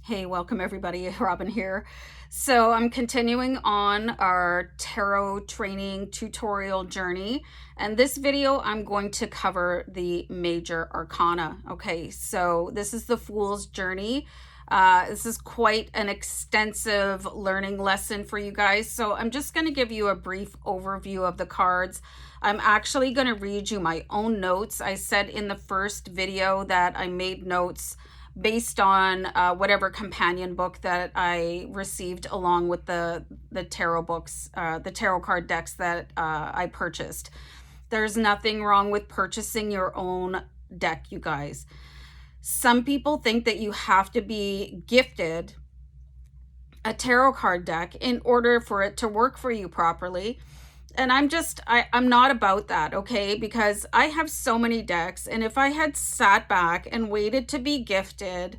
Hey, welcome everybody. Robin here. So I'm continuing on our tarot training tutorial journey. And this video, I'm going to cover the Major Arcana. Okay, so this is the Fool's Journey. This is quite an extensive learning lesson for you guys. So I'm just going to give you a brief overview of the cards. I'm actually going to read you my own notes. I said in the first video that I made notes based on whatever companion book that I received along with the tarot books, the tarot card decks that I purchased. There's nothing wrong with purchasing your own deck, you guys. Some people think that you have to be gifted a tarot card deck in order for it to work for you properly. And I'm not about that, okay? Because I have so many decks, and if I had sat back and waited to be gifted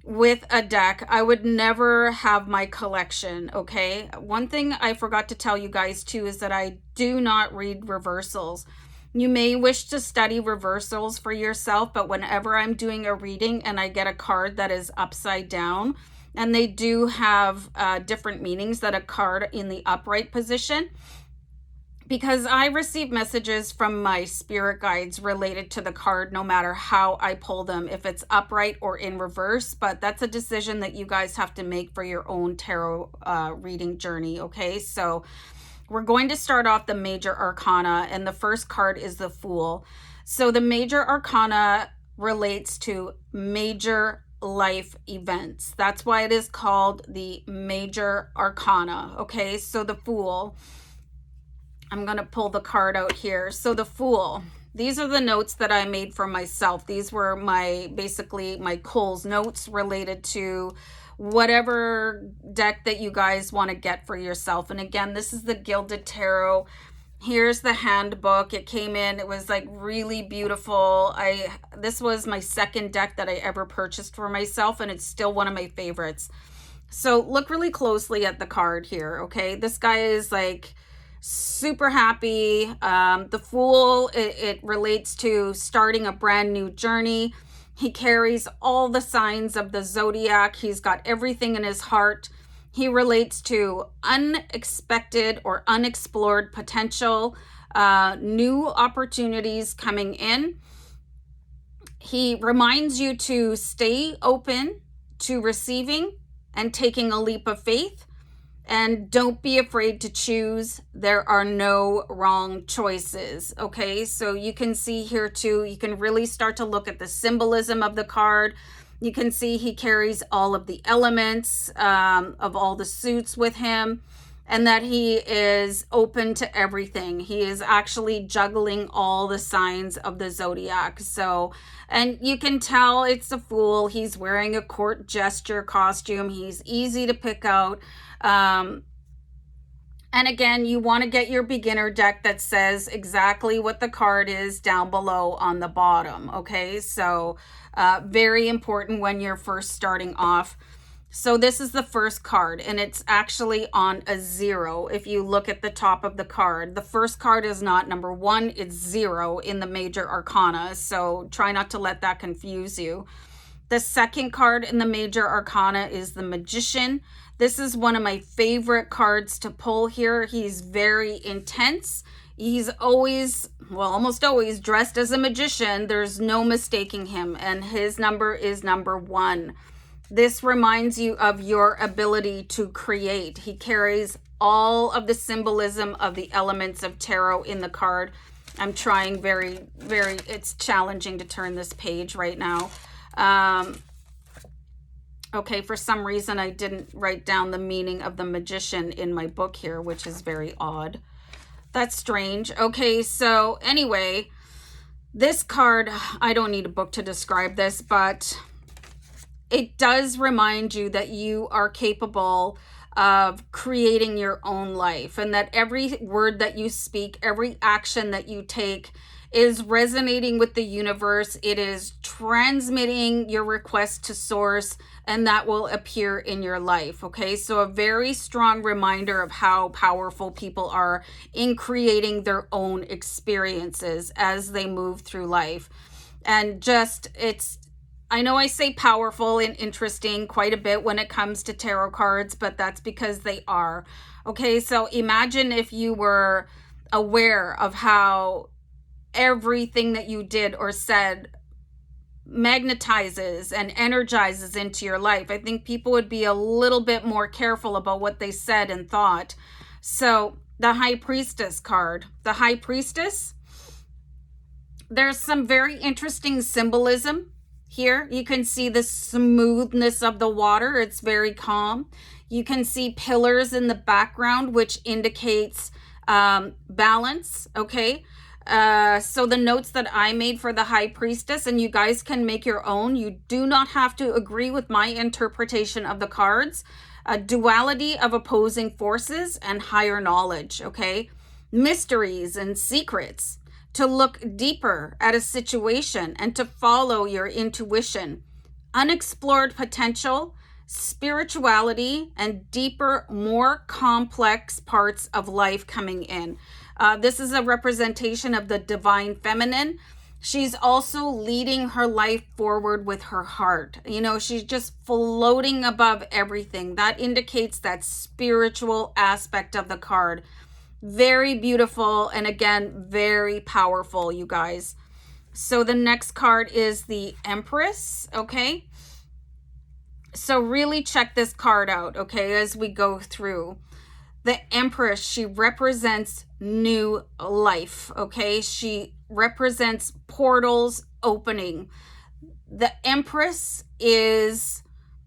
with a deck, I would never have my collection, okay? One thing I forgot to tell you guys too is that I do not read reversals. You may wish to study reversals for yourself, but whenever I'm doing a reading and I get a card that is upside down, and they do have different meanings than a card in the upright position, because I receive messages from my spirit guides related to the card no matter how I pull them, if it's upright or in reverse, but that's a decision that you guys have to make for your own tarot reading journey, okay? So we're going to start off the Major Arcana, and the first card is the Fool. So the Major Arcana relates to major life events. That's why it is called the Major Arcana, okay? So the Fool, I'm going to pull the card out here. So the Fool, these are the notes that I made for myself. These were basically my Cole's notes related to whatever deck that you guys want to get for yourself. And again, this is the Gilded Tarot. Here's the handbook. It came in, it was like really beautiful. This was my second deck that I ever purchased for myself, and it's still one of my favorites. So look really closely at the card here, okay? This guy is like super happy. The Fool, it relates to starting a brand new journey. He carries all the signs of the zodiac. He's got everything in his heart. He relates to unexpected or unexplored potential, new opportunities coming in. He reminds you to stay open to receiving and taking a leap of faith. And don't be afraid to choose. There are no wrong choices, okay? So you can see here too, you can really start to look at the symbolism of the card. You can see he carries all of the elements of all the suits with him, and that he is open to everything. He is actually juggling all the signs of the zodiac. So, and you can tell it's a Fool. He's wearing a court gesture costume. He's easy to pick out. And again, you want to get your beginner deck that says exactly what the card is down below on the bottom, okay? So very important when you're first starting off. So this is the first card, and it's actually on a 0. If you look at the top of the card, the first card is not number 1, it's 0 in the Major Arcana. So try not to let that confuse you. The second card in the Major Arcana is the Magician. This is one of my favorite cards to pull here. He's very intense. He's always, well, almost always dressed as a magician. There's no mistaking him, and his number is number 1. This reminds you of your ability to create. He carries all of the symbolism of the elements of tarot in the card. I'm trying it's challenging to turn this page right now. Okay, for some reason I didn't write down the meaning of the Magician in my book here, which is very odd. That's strange. Okay, so anyway, this card, I don't need a book to describe this, but it does remind you that you are capable of creating your own life, and that every word that you speak, every action that you take is resonating with the universe. It is transmitting your request to source, and that will appear in your life, okay? So a very strong reminder of how powerful people are in creating their own experiences as they move through life. And just, it's I know I say powerful and interesting quite a bit when it comes to tarot cards, but that's because they are. Okay, so imagine if you were aware of how everything that you did or said magnetizes and energizes into your life. I think people would be a little bit more careful about what they said and thought. So the High Priestess card, the High Priestess, there's some very interesting symbolism here. You can see the smoothness of the water. It's very calm. You can see pillars in the background, which indicates balance. Okay. So the notes that I made for the High Priestess, and you guys can make your own. You do not have to agree with my interpretation of the cards. A duality of opposing forces and higher knowledge. Okay. Mysteries and secrets. To look deeper at a situation and to follow your intuition. Unexplored potential, spirituality, and deeper, more complex parts of life coming in. This is a representation of the divine feminine. She's also leading her life forward with her heart. You know, she's just floating above everything. That indicates that spiritual aspect of the card. Very beautiful, and again, very powerful, you guys. So the next card is the Empress, okay? So really check this card out, okay, as we go through. The Empress, she represents new life, okay? She represents portals opening. The Empress is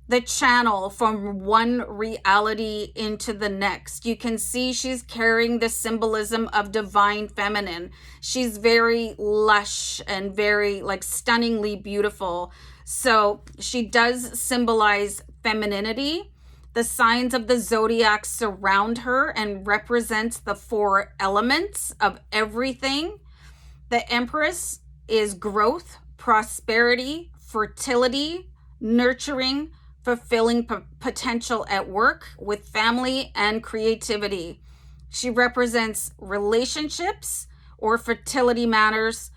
the channel from one reality into the next. You can see she's carrying the symbolism of divine feminine. She's very lush and very like stunningly beautiful. So she does symbolize femininity. The signs of the zodiac surround her and represents the 4 elements of everything. The Empress is growth, prosperity, fertility, nurturing, fulfilling potential at work, with family, and creativity. She represents relationships or fertility matters,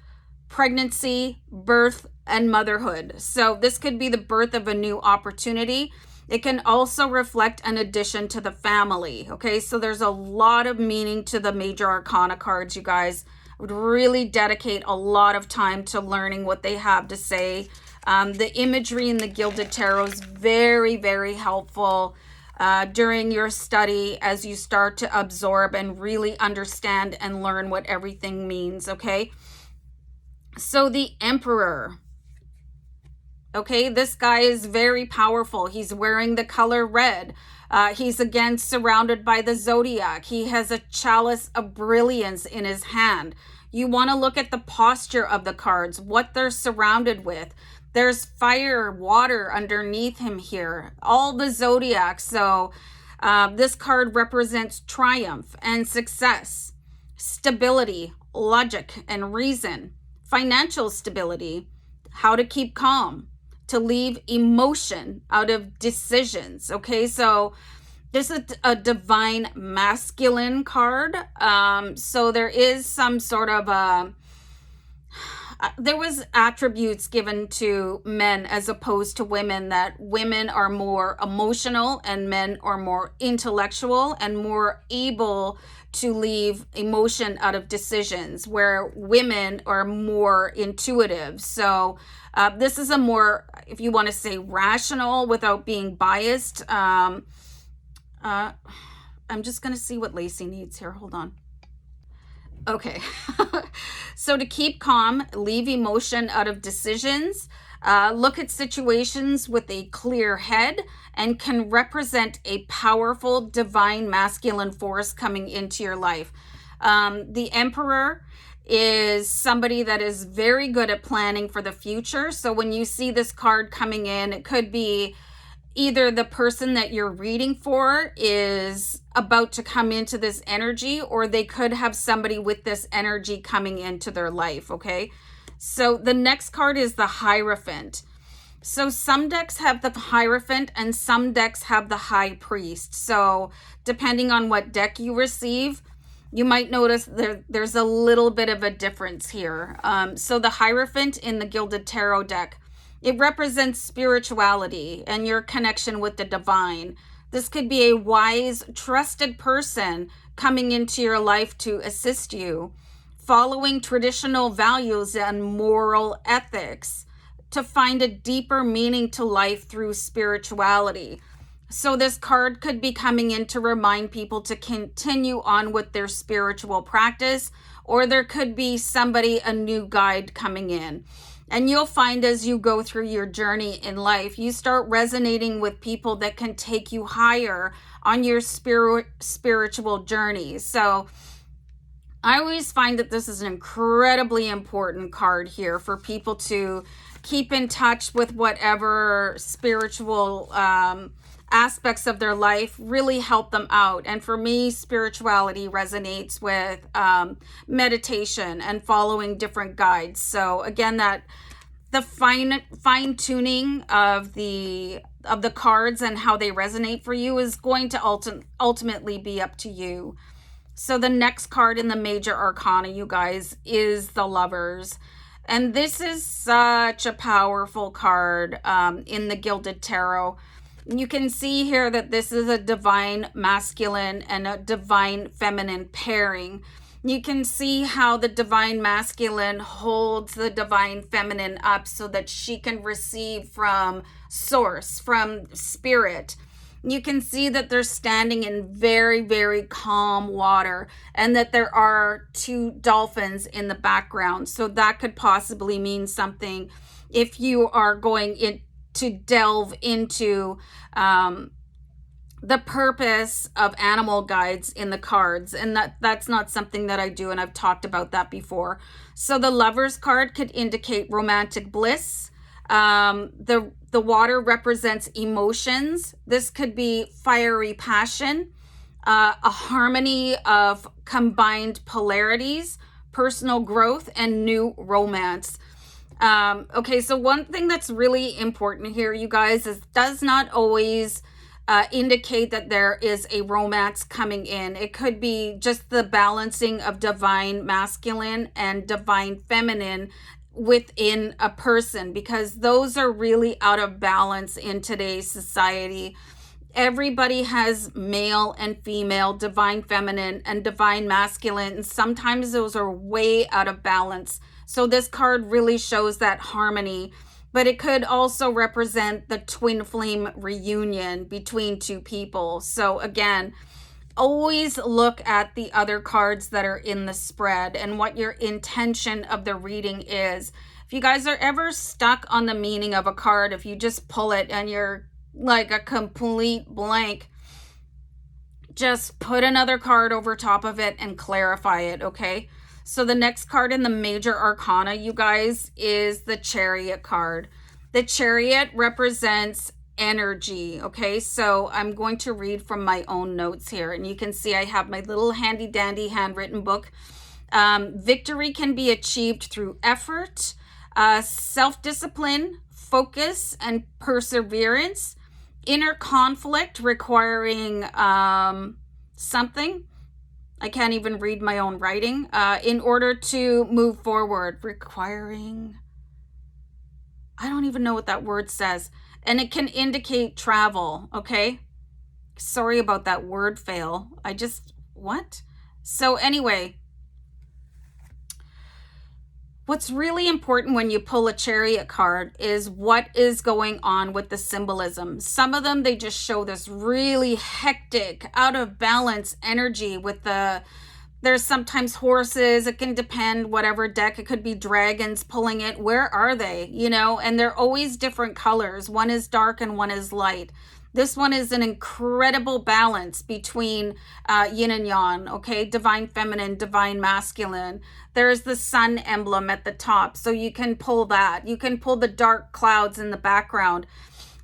pregnancy, birth, and motherhood. So this could be the birth of a new opportunity. It can also reflect an addition to the family. Okay, so there's a lot of meaning to the Major Arcana cards, you guys. I would really dedicate a lot of time to learning what they have to say. The imagery in the Gilded Tarot is very, very helpful during your study as you start to absorb and really understand and learn what everything means, okay? So the Emperor, okay, this guy is very powerful. He's wearing the color red. He's again surrounded by the zodiac. He has a chalice of brilliance in his hand. You want to look at the posture of the cards, what they're surrounded with. There's fire, water underneath him here, all the zodiac. So this card represents triumph and success, stability, logic and reason, financial stability, how to keep calm, to leave emotion out of decisions. Okay, so this is a divine masculine card. So there is some sort of there was attributes given to men as opposed to women, that women are more emotional and men are more intellectual and more able to leave emotion out of decisions, where women are more intuitive. So this is a more, if you want to say, rational without being biased. I'm just going to see what Lacey needs here. Hold on. Okay. So to keep calm, leave emotion out of decisions, look at situations with a clear head, and can represent a powerful divine masculine force coming into your life. The Emperor is somebody that is very good at planning for the future. So when you see this card coming in, it could be either the person that you're reading for is about to come into this energy, or they could have somebody with this energy coming into their life, okay? So the next card is the Hierophant. So some decks have the Hierophant and some decks have the High Priest. So depending on what deck you receive, you might notice there's a little bit of a difference here. So the Hierophant in the Gilded Tarot deck It represents spirituality and your connection with the divine. This could be a wise, trusted person coming into your life to assist you, following traditional values and moral ethics to find a deeper meaning to life through spirituality. So this card could be coming in to remind people to continue on with their spiritual practice, or there could be somebody, a new guide coming in. And you'll find as you go through your journey in life, you start resonating with people that can take you higher on your spiritual journey. So I always find that this is an incredibly important card here for people to keep in touch with whatever spiritual aspects of their life really help them out. And for me, spirituality resonates with meditation and following different guides. So again, that the fine tuning of the cards and how they resonate for you is going to ultimately be up to you. So the next card in the Major Arcana, you guys, is the Lovers. And this is such a powerful card in the Gilded Tarot. You can see here that this is a divine masculine and a divine feminine pairing. You can see how the divine masculine holds the divine feminine up so that she can receive from source, from spirit. You can see that they're standing in very, very calm water and that there are two dolphins in the background. So that could possibly mean something if you are going to delve into the purpose of animal guides in the cards. And that's not something that I do, and I've talked about that before. So the Lovers card could indicate romantic bliss. The water represents emotions. This could be fiery passion, a harmony of combined polarities, personal growth, and new romance. Okay, so one thing that's really important here, you guys, is does not always indicate that there is a romance coming in. It could be just the balancing of divine masculine and divine feminine within a person, because those are really out of balance in today's society. Everybody has male and female, divine feminine and divine masculine, and sometimes those are way out of balance. So this card really shows that harmony, but it could also represent the twin flame reunion between two people. So again, always look at the other cards that are in the spread and what your intention of the reading is. If you guys are ever stuck on the meaning of a card, if you just pull it and you're like a complete blank, just put another card over top of it and clarify it, okay? So the next card in the Major Arcana, you guys, is the Chariot card. The Chariot represents energy, okay? So I'm going to read from my own notes here, and you can see I have my little handy dandy handwritten book. Victory can be achieved through effort, self-discipline, focus, and perseverance. Inner conflict requiring something. I can't even read my own writing. In order to move forward, requiring, I don't even know what that word says. And it can indicate travel, okay? Sorry about that word fail. What? So anyway, what's really important when you pull a Chariot card is what is going on with the symbolism. Some of them, they just show this really hectic, out of balance energy with there's sometimes horses. It can depend, whatever deck. It could be dragons pulling it. Where are they? You know, and they're always different colors. One is dark and one is light. This one is an incredible balance between yin and yang, okay? Divine feminine, divine masculine. There's the sun emblem at the top, so you can pull that. You can pull the dark clouds in the background.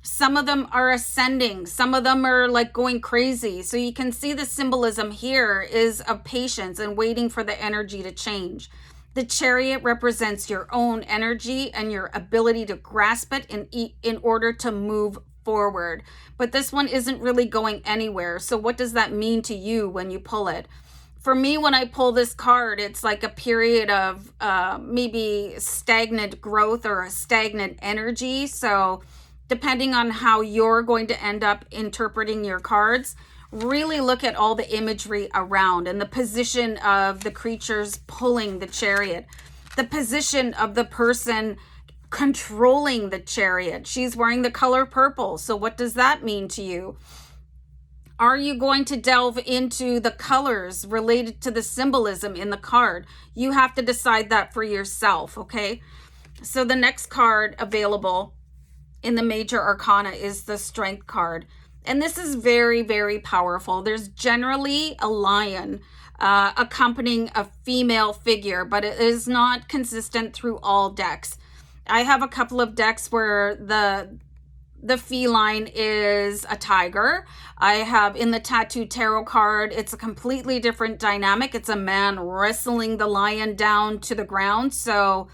Some of them are ascending. Some of them are like going crazy. So you can see the symbolism here is of patience and waiting for the energy to change. The Chariot represents your own energy and your ability to grasp it in order to move forward. But this one isn't really going anywhere. So what does that mean to you when you pull it? For me, when I pull this card, it's like a period of maybe stagnant growth or a stagnant energy. So depending on how you're going to end up interpreting your cards, really look at all the imagery around and the position of the creatures pulling the chariot, the position of the person controlling the chariot. She's wearing the color purple. So what does that mean to you? Are you going to delve into the colors related to the symbolism in the card? You have to decide that for yourself, okay? So the next card available in the Major Arcana is the Strength card. And this is very, very powerful. There's generally a lion accompanying a female figure, but it is not consistent through all decks. I have a couple of decks where the feline is a tiger. I have in the Tattoo Tarot card, it's a completely different dynamic. It's a man wrestling the lion down to the ground. So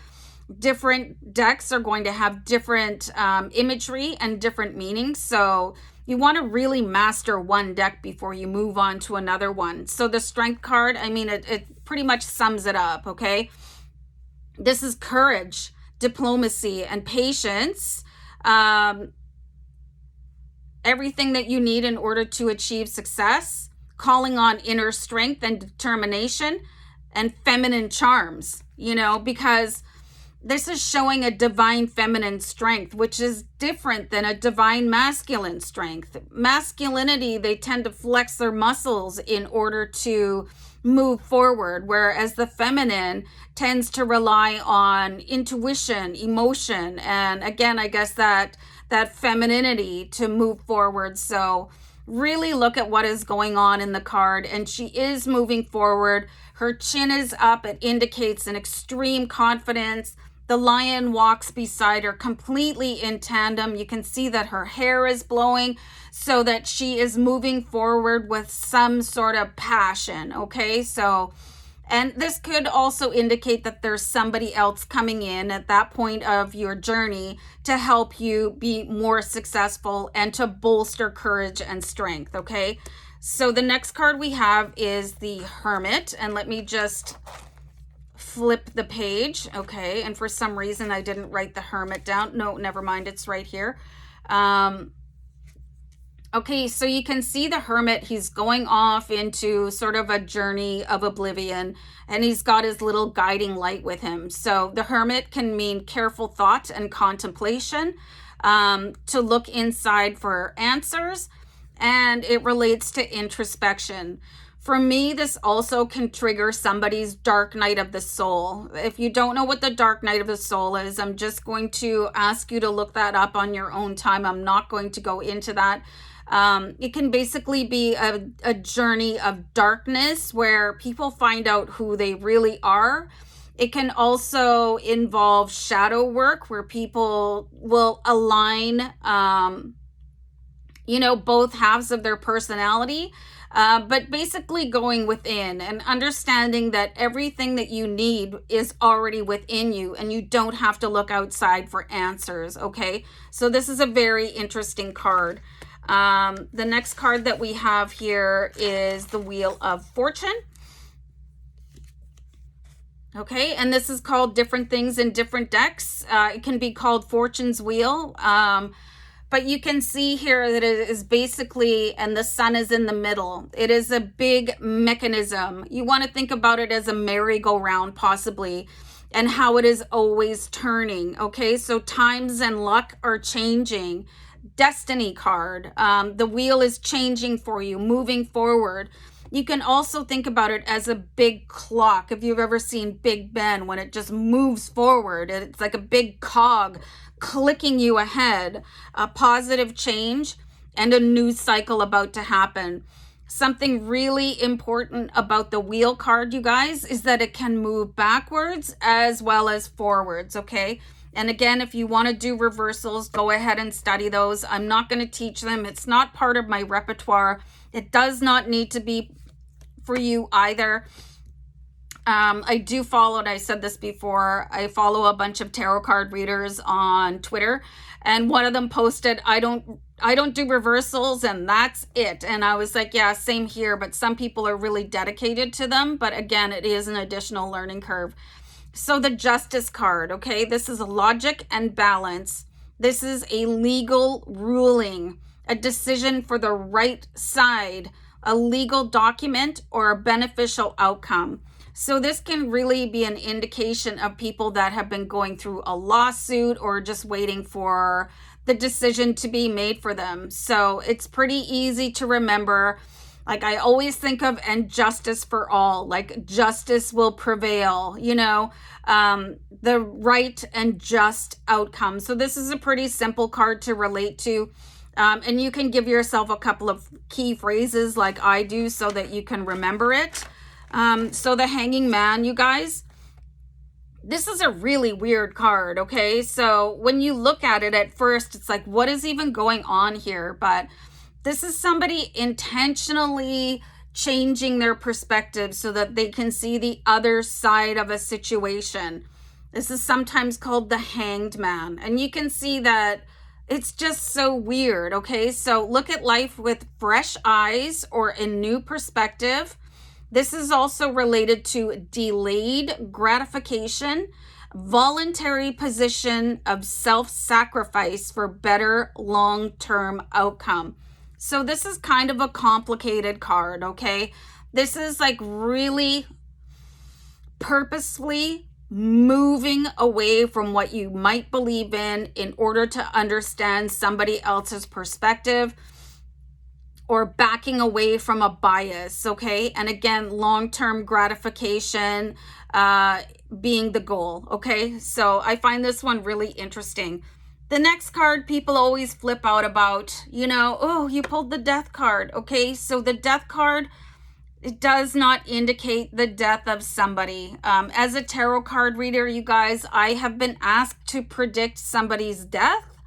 different decks are going to have different imagery and different meanings. So you want to really master one deck before you move on to another one. So the Strength card, I mean, it pretty much sums it up, okay? This is courage, diplomacy, and patience. Everything that you need in order to achieve success, calling on inner strength and determination, and feminine charms, you know, because this is showing a divine feminine strength, which is different than a divine masculine strength. Masculinity, they tend to flex their muscles in order to move forward, whereas the feminine tends to rely on intuition, emotion, and again, I guess that femininity to move forward. So really look at what is going on in the card, and she is moving forward. Her chin is up. It indicates an extreme confidence. The lion walks beside her completely in tandem. You can see that her hair is blowing, so that she is moving forward with some sort of passion, okay? So, and this could also indicate that there's somebody else coming in at that point of your journey to help you be more successful and to bolster courage and strength, okay? So the next card we have is the Hermit, and let me just flip the page, okay? And for some reason I didn't write the Hermit down. No, never mind, it's right here. Okay, so you can see the Hermit, he's going off into sort of a journey of oblivion, and he's got his little guiding light with him. So the Hermit can mean careful thought and contemplation, to look inside for answers, and it relates to introspection. For me, this also can trigger somebody's dark night of the soul. If you don't know what the dark night of the soul is, I'm just going to ask you to look that up on your own time. I'm not going to go into that. It can basically be a journey of darkness where people find out who they really are. It can also involve shadow work where people will align, you know, both halves of their personality. But basically going within and understanding that everything that you need is already within you and you don't have to look outside for answers, okay? So this is a very interesting card. The next card that we have here is the Wheel of Fortune. Okay, and this is called different things in different decks. It can be called Fortune's Wheel. But you can see here that it is basically, and the sun is in the middle. It is a big mechanism. You want to think about it as a merry-go-round possibly, and how it is always turning. Okay, so times and luck are changing. Destiny card. The wheel is changing for you, moving forward. You can also think about it as a big clock. If you've ever seen Big Ben, when it just moves forward, it's like a big cog clicking you ahead, a positive change and a new cycle about to happen. Something really important about the wheel card, you guys, is that it can move backwards as well as forwards, okay? And again, if you want to do reversals, go ahead and study those. I'm not going to teach them. It's not part of my repertoire. It does not need to be for you either. I do follow, and I said this before, I follow a bunch of tarot card readers on Twitter, and one of them posted, I don't don't do reversals, and that's it. And I was like, yeah, same here, but some people are really dedicated to them. But again, it is an additional learning curve. So the justice card, okay, this is logic and balance. This is a legal ruling, a decision for the right side, a legal document, or a beneficial outcome. So this can really be an indication of people that have been going through a lawsuit or just waiting for the decision to be made for them. So it's pretty easy to remember. Like, I always think of and justice for all, like justice will prevail, you know, the right and just outcome. So this is a pretty simple card to relate to. And you can give yourself a couple of key phrases like I do so that you can remember it. So the Hanging Man, you guys, this is a really weird card, okay? So when you look at it at first, it's like, what is even going on here? But this is somebody intentionally changing their perspective so that they can see the other side of a situation. This is sometimes called the Hanged Man. And you can see that it's just so weird, okay? So look at life with fresh eyes or a new perspective. This is also related to delayed gratification, voluntary position of self-sacrifice for better long-term outcome. So this is kind of a complicated card, okay? This is like really purposefully moving away from what you might believe in order to understand somebody else's perspective, or backing away from a bias, okay? And again, long-term gratification being the goal, okay? So I find this one really interesting. The next card people always flip out about, you know, oh, you pulled the death card, okay? So the death card, it does not indicate the death of somebody. As a tarot card reader, you guys, I have been asked to predict somebody's death.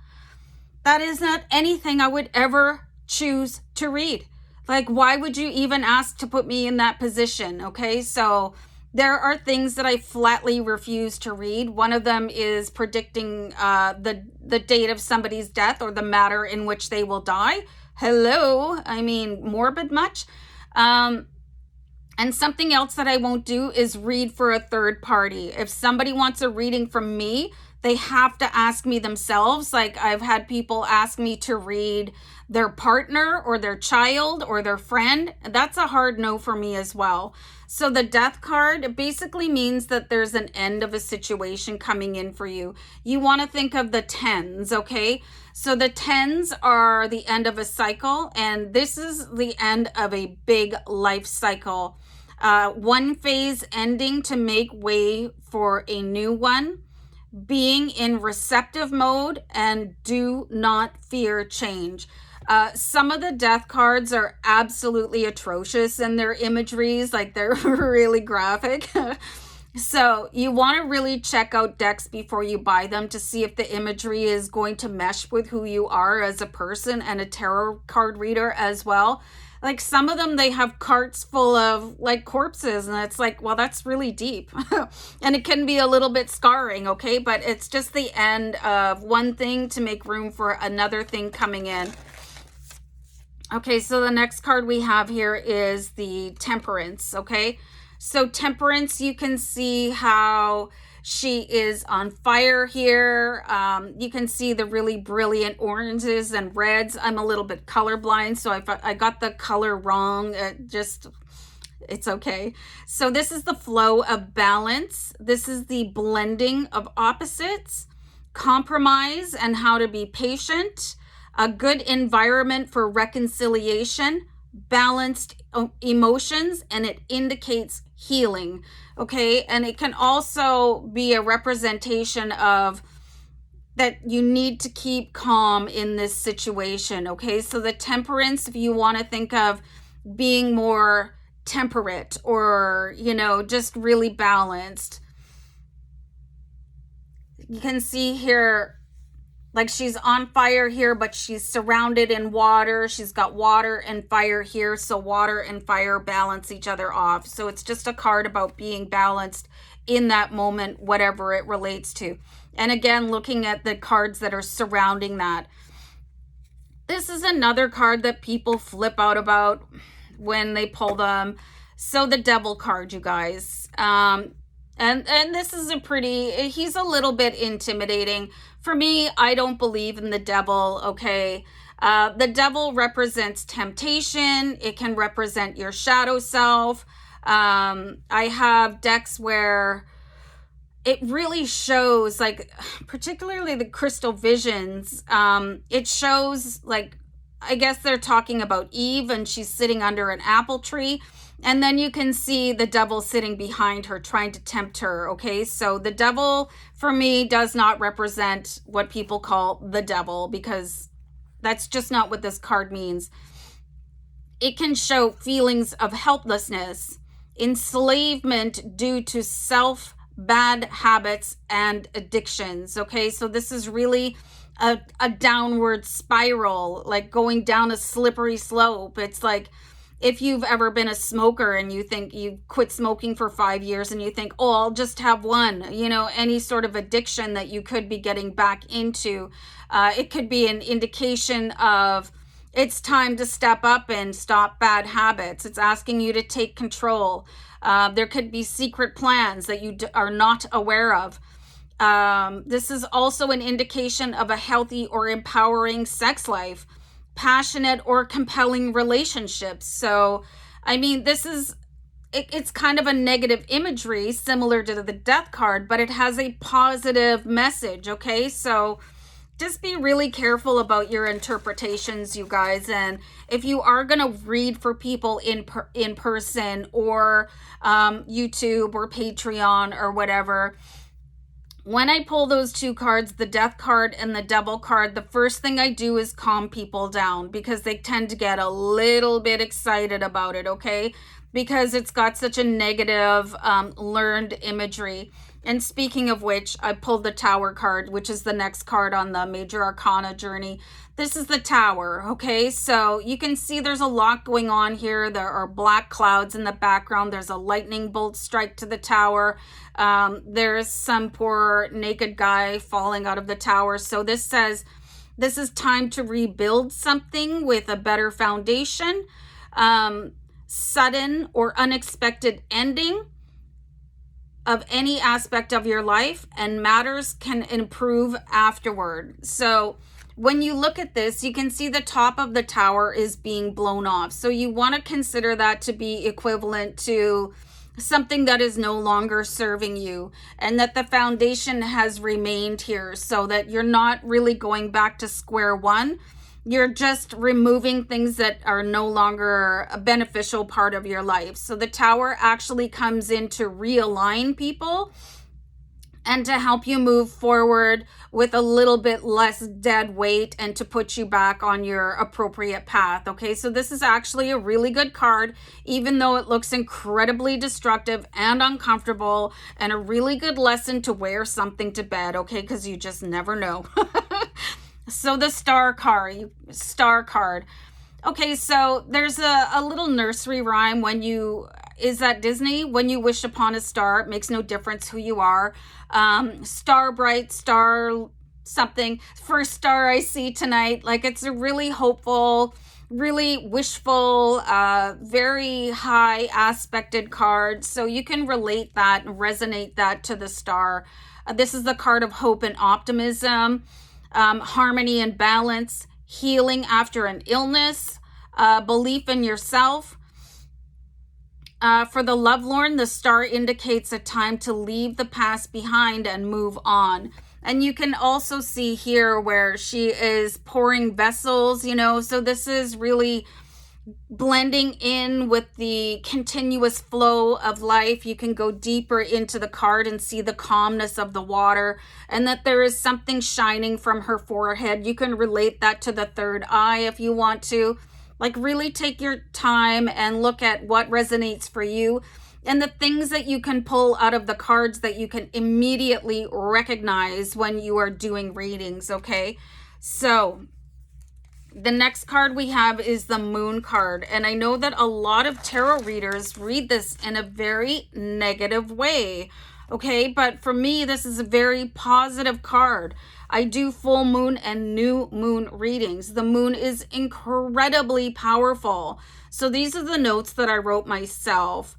That is not anything I would ever choose to read. Like, why would you even ask to put me in that position? Okay, so there are things that I flatly refuse to read. One of them is predicting the date of somebody's death or the matter in which they will die. Hello, I mean, morbid much? And something else that I won't do is read for a third party. If somebody wants a reading from me, they have to ask me themselves. Like, I've had people ask me to read their partner or their child or their friend. That's a hard no for me as well. So the death card basically means that there's an end of a situation coming in for you. You want to think of the 10s, okay? So the 10s are the end of a cycle, and this is the end of a big life cycle. One phase ending to make way for a new one. Being in receptive mode and do not fear change. Some of the death cards are absolutely atrocious in their imageries, like they're really graphic. So you want to really check out decks before you buy them to see if the imagery is going to mesh with who you are as a person and a tarot card reader as well. Like, some of them, they have carts full of like corpses, and it's like, well, that's really deep. And it can be a little bit scarring, okay? But it's just the end of one thing to make room for another thing coming in. Okay, so the next card we have here is the Temperance, okay? So Temperance, you can see how she is on fire here. You can see the really brilliant oranges and reds. I'm a little bit colorblind, so I got the color wrong. It's okay. So this is the flow of balance. This is the blending of opposites, compromise and how to be patient, a good environment for reconciliation, balanced emotions, and it indicates healing. Okay, and it can also be a representation of that you need to keep calm in this situation. Okay, so the Temperance, if you want to think of being more temperate or, you know, just really balanced, you can see here, like, she's on fire here, but she's surrounded in water. She's got water and fire here. So water and fire balance each other off. So it's just a card about being balanced in that moment, whatever it relates to. And again, looking at the cards that are surrounding that. This is another card that people flip out about when they pull them. So the Devil card, you guys. And this is he's a little bit intimidating. For me, I don't believe in the devil, okay? The devil represents temptation. It can represent your shadow self. I have decks where it really shows, like, particularly the crystal visions, it shows, like, I guess they're talking about Eve and she's sitting under an apple tree, and then you can see the devil sitting behind her trying to tempt her. Okay, so the devil for me does not represent what people call the devil, because that's just not what this card means. It can show feelings of helplessness, enslavement due to bad habits and addictions. Okay, so this is really a downward spiral, like going down a slippery slope. It's like if you've ever been a smoker and you think you quit smoking for 5 years and you think, oh, I'll just have one, you know, any sort of addiction that you could be getting back into. It could be an indication of it's time to step up and stop bad habits. It's asking you to take control. There could be secret plans that you are not aware of. This is also an indication of a healthy or empowering sex life, passionate or compelling relationships. So, I mean, it's kind of a negative imagery similar to the Death card, but it has a positive message, okay? So just be really careful about your interpretations, you guys. And if you are going to read for people in person or YouTube or Patreon or whatever, when I pull those two cards, the Death card and the Devil card, the first thing I do is calm people down, because they tend to get a little bit excited about it, okay? Because it's got such a negative learned imagery. And speaking of which, I pulled the Tower card, which is the next card on the Major Arcana journey. This is the Tower, okay? So you can see there's a lot going on here. There are black clouds in the background. There's a lightning bolt strike to the tower. There's some poor naked guy falling out of the tower. So this says this is time to rebuild something with a better foundation. Sudden or unexpected ending of any aspect of your life, and matters can improve afterward. So when you look at this, you can see the top of the tower is being blown off. So you want to consider that to be equivalent to something that is no longer serving you, and that the foundation has remained here, so that you're not really going back to square one. You're just removing things that are no longer a beneficial part of your life. So the Tower actually comes in to realign people and to help you move forward with a little bit less dead weight, and to put you back on your appropriate path. Okay, so this is actually a really good card, even though it looks incredibly destructive and uncomfortable, and a really good lesson to wear something to bed, okay, because you just never know. So the Star card. Okay, so there's a little nursery rhyme. Is that Disney? When you wish upon a star, it makes no difference who you are. Star bright, star something. First star I see tonight. Like, it's a really hopeful, really wishful, very high aspected card. So you can relate that and resonate that to the star. This is the card of hope and optimism. Harmony and balance, healing after an illness, belief in yourself. For the lovelorn, the star indicates a time to leave the past behind and move on. And you can also see here where she is pouring vessels, you know, so this is really blending in with the continuous flow of life. You can go deeper into the card and see the calmness of the water, and that there is something shining from her forehead. You can relate that to the third eye if you want to. Like, really take your time and look at what resonates for you, and the things that you can pull out of the cards that you can immediately recognize when you are doing readings, okay? So the next card we have is the Moon card. And I know that a lot of tarot readers read this in a very negative way, okay? But for me, this is a very positive card. I do full moon and new moon readings. The moon is incredibly powerful. So these are the notes that I wrote myself.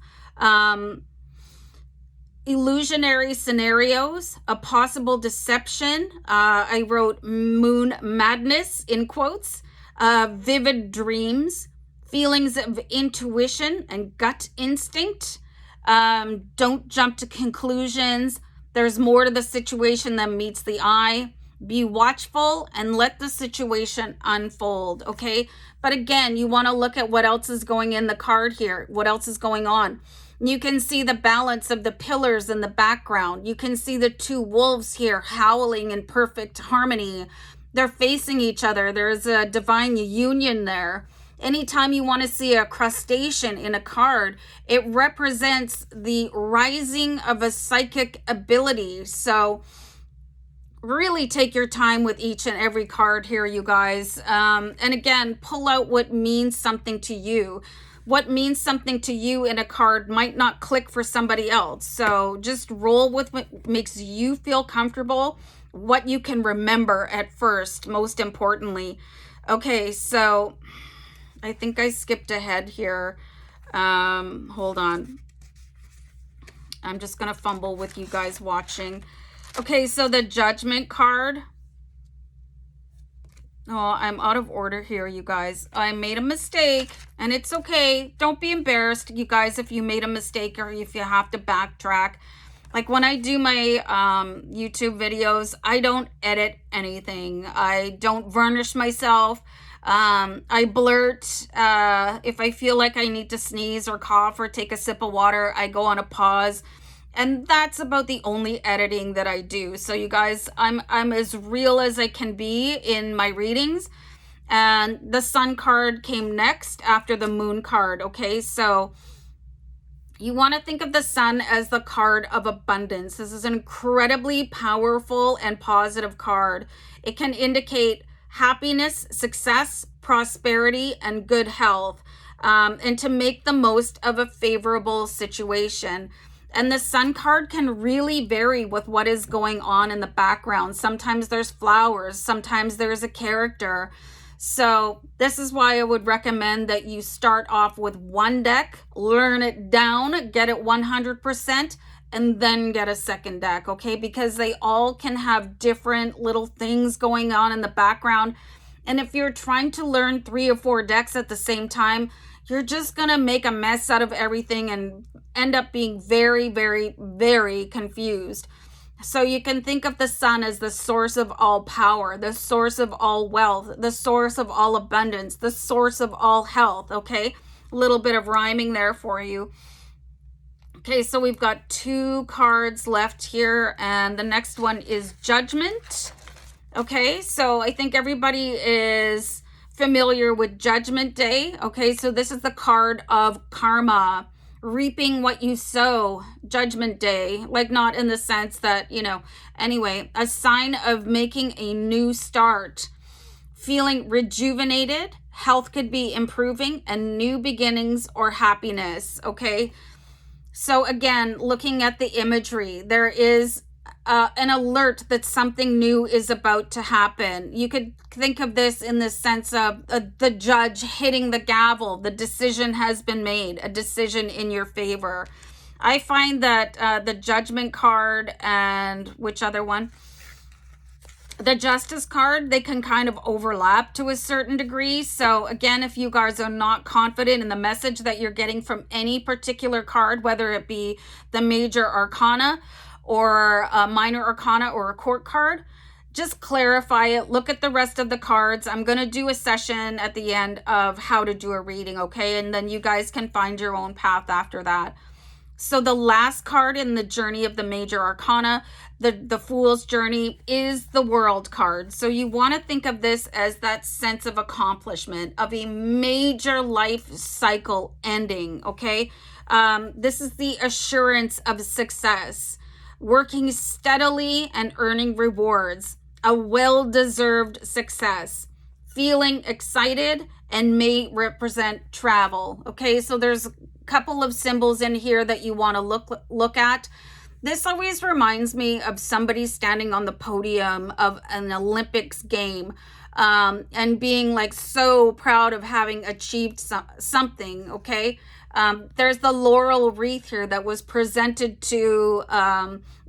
Illusionary scenarios, a possible deception. I wrote moon madness in quotes, vivid dreams, feelings of intuition and gut instinct. Don't jump to conclusions. There's more to the situation than meets the eye. Be watchful and let the situation unfold, okay? But again, you want to look at what else is going in the card here, what else is going on. You can see the balance of the pillars in the background. You can see the two wolves here howling in perfect harmony. They're facing each other. There's a divine union there. Anytime you want to see a crustacean in a card, it represents the rising of a psychic ability. So really take your time with each and every card here, you guys. And again, pull out what means something to you. What means something to you in a card might not click for somebody else. So just roll with what makes you feel comfortable, what you can remember at first, most importantly. Okay, so I think I skipped ahead here. Hold on. I'm just going to fumble with you guys watching. Okay, so the Judgment card. Oh, I'm out of order here, you guys. I made a mistake, and it's okay. Don't be embarrassed, you guys, if you made a mistake or if you have to backtrack. Like when I do my YouTube videos, I don't edit anything. I don't varnish myself. I blurt. If I feel like I need to sneeze or cough or take a sip of water, I go on a pause. And that's about the only editing that I do. So you guys, I'm as real as I can be in my readings. And the Sun card came next after the Moon card, okay? So you want to think of the Sun as the card of abundance. This is an incredibly powerful and positive card. It can indicate happiness, success, prosperity, and good health, and to make the most of a favorable situation. And the Sun card can really vary with what is going on in the background. Sometimes there's flowers, sometimes there's a character. So this is why I would recommend that you start off with one deck, learn it down, get it 100%, and then get a second deck, okay? Because they all can have different little things going on in the background. And if you're trying to learn 3 or 4 decks at the same time, you're just gonna make a mess out of everything and end up being very, very, very confused. So you can think of the Sun as the source of all power, the source of all wealth, the source of all abundance, the source of all health, okay? A little bit of rhyming there for you. Okay, so we've got 2 cards left here, and the next one is Judgment. Okay, so I think everybody is familiar with Judgment Day. Okay, so this is the card of karma, reaping what you sow. Judgment Day, like not in the sense that, anyway, a sign of making a new start, feeling rejuvenated, health could be improving, and new beginnings or happiness. Okay, so again, looking at the imagery, there is an alert that something new is about to happen. You could think of this in the sense of the judge hitting the gavel. The decision has been made, a decision in your favor. I find that the Judgment card and which other one? The Justice card, they can kind of overlap to a certain degree. So again, if you guys are not confident in the message that you're getting from any particular card, whether it be the Major Arcana or a Minor Arcana or a Court card, just clarify it. Look at the rest of the cards. I'm going to do a session at the end of how to do a reading, okay? And then you guys can find your own path after that. So the last card in the journey of the Major Arcana, the Fool's Journey, is the World card. So you want to think of this as that sense of accomplishment, of a major life cycle ending, okay? This is the assurance of success, working steadily and earning rewards, a well-deserved success, feeling excited, and may represent travel. Okay, so there's a couple of symbols in here that you want to look at. This always reminds me of somebody standing on the podium of an Olympics game, and being like so proud of having achieved something, okay? There's the laurel wreath here that was presented to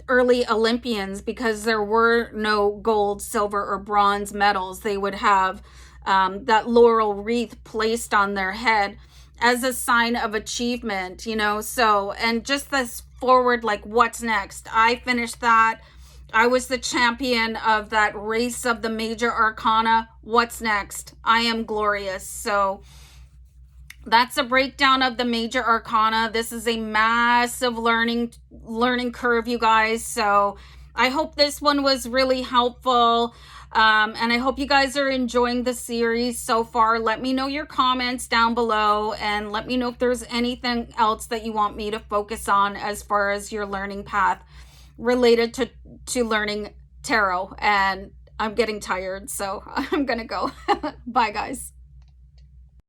early Olympians because there were no gold, silver, or bronze medals. They would have that laurel wreath placed on their head as a sign of achievement, you know. So, and just this forward, like, what's next? I finished that. I was the champion of that race of the Major Arcana. What's next? I am glorious. So that's a breakdown of the Major Arcana. This is a massive learning curve, you guys. So I hope this one was really helpful. And I hope you guys are enjoying the series so far. Let me know your comments down below, and let me know if there's anything else that you want me to focus on as far as your learning path related to learning tarot. And I'm getting tired, so I'm gonna go. Bye, guys.